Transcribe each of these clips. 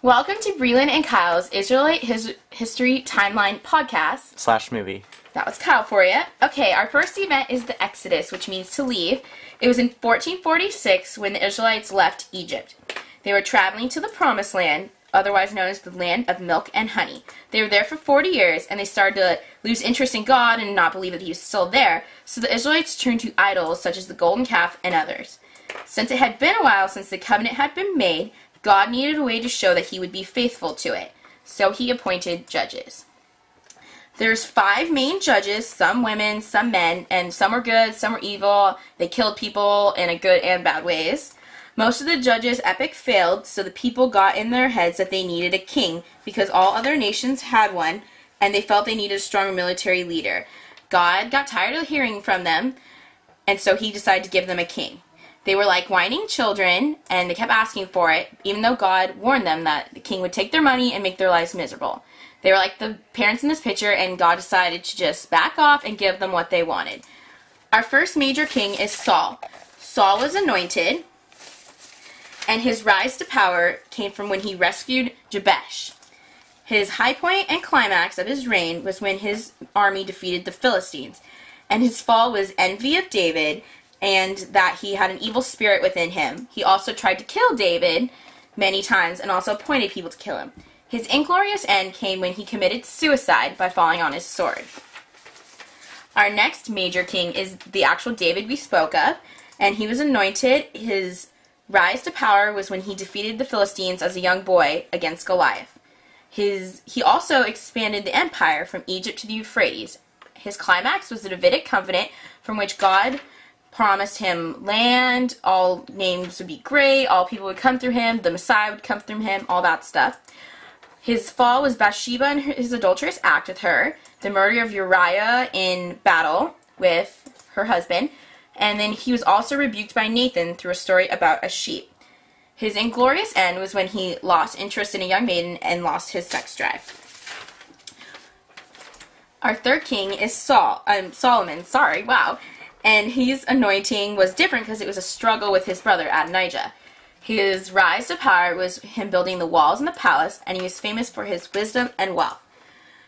Welcome to Breelyn and Kyles Israelite History Timeline Podcast. / movie. That was Kyle for you. Okay, our first event is the Exodus, which means to leave. It was in 1446 when the Israelites left Egypt. They were traveling to the Promised Land, otherwise known as the land of milk and honey. They were there for 40 years, and they started to lose interest in God and not believe that he was still there, so the Israelites turned to idols such as the golden calf and others. Since it had been a while since the covenant had been made, God needed a way to show that he would be faithful to it, so he appointed judges. There's 5 main judges, some women, some men, and some were good, some were evil. They killed people in a good and bad ways. Most of the judges' epic failed, so the people got in their heads that they needed a king because all other nations had one, and they felt they needed a strong military leader. God got tired of hearing from them, and so he decided to give them a king. They were like whining children, and they kept asking for it, even though God warned them that the king would take their money and make their lives miserable. They were like the parents in this picture, and God decided to just back off and give them what they wanted. Our first major king is Saul. Saul was anointed, and his rise to power came from when he rescued Jabesh. His high point and climax of his reign was when his army defeated the Philistines, and his fall was envy of David, and that he had an evil spirit within him. He also tried to kill David many times and also appointed people to kill him. His inglorious end came when he committed suicide by falling on his sword. Our next major king is the actual David we spoke of, and he was anointed. His rise to power was when he defeated the Philistines as a young boy against Goliath. He also expanded the empire from Egypt to the Euphrates. His climax was the Davidic covenant from which God promised him land, all names would be great, all people would come through him, the Messiah would come through him, all that stuff. His fall was Bathsheba and his adulterous act with her, the murder of Uriah in battle with her husband, and then he was also rebuked by Nathan through a story about a sheep. His inglorious end was when he lost interest in a young maiden and lost his sex drive. Our third king is Solomon, and his anointing was different because it was a struggle with his brother Adonijah. His rise to power was him building the walls and the palace, and he was famous for his wisdom and wealth.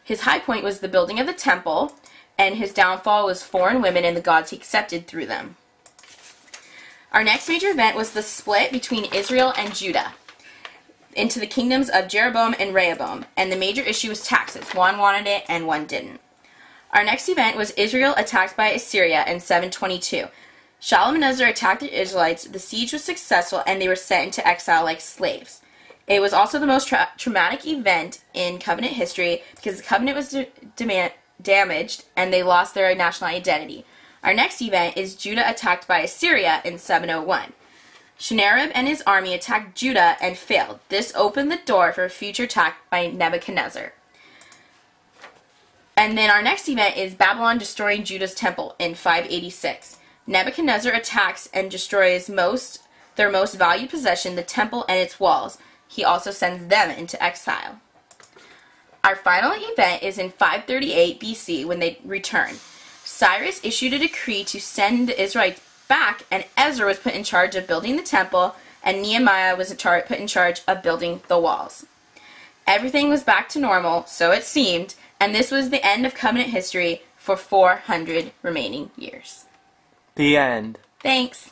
His high point was the building of the temple, and his downfall was foreign women and the gods he accepted through them. Our next major event was the split between Israel and Judah into the kingdoms of Jeroboam and Rehoboam, and the major issue was taxes. One wanted it and one didn't. Our next event was Israel attacked by Assyria in 722. Shalmaneser attacked the Israelites, the siege was successful, and they were sent into exile like slaves. It was also the most traumatic event in covenant history because the covenant was damaged and they lost their national identity. Our next event is Judah attacked by Assyria in 701. Sennacherib and his army attacked Judah and failed. This opened the door for a future attack by Nebuchadnezzar. And then our next event is Babylon destroying Judah's temple in 586. Nebuchadnezzar attacks and destroys their most valued possession, the temple and its walls. He also sends them into exile. Our final event is in 538 BC when they return. Cyrus issued a decree to send the Israelites back, and Ezra was put in charge of building the temple, and Nehemiah was put in charge of building the walls. Everything was back to normal, so it seemed, and this was the end of covenant history for 400 remaining years. The end. Thanks.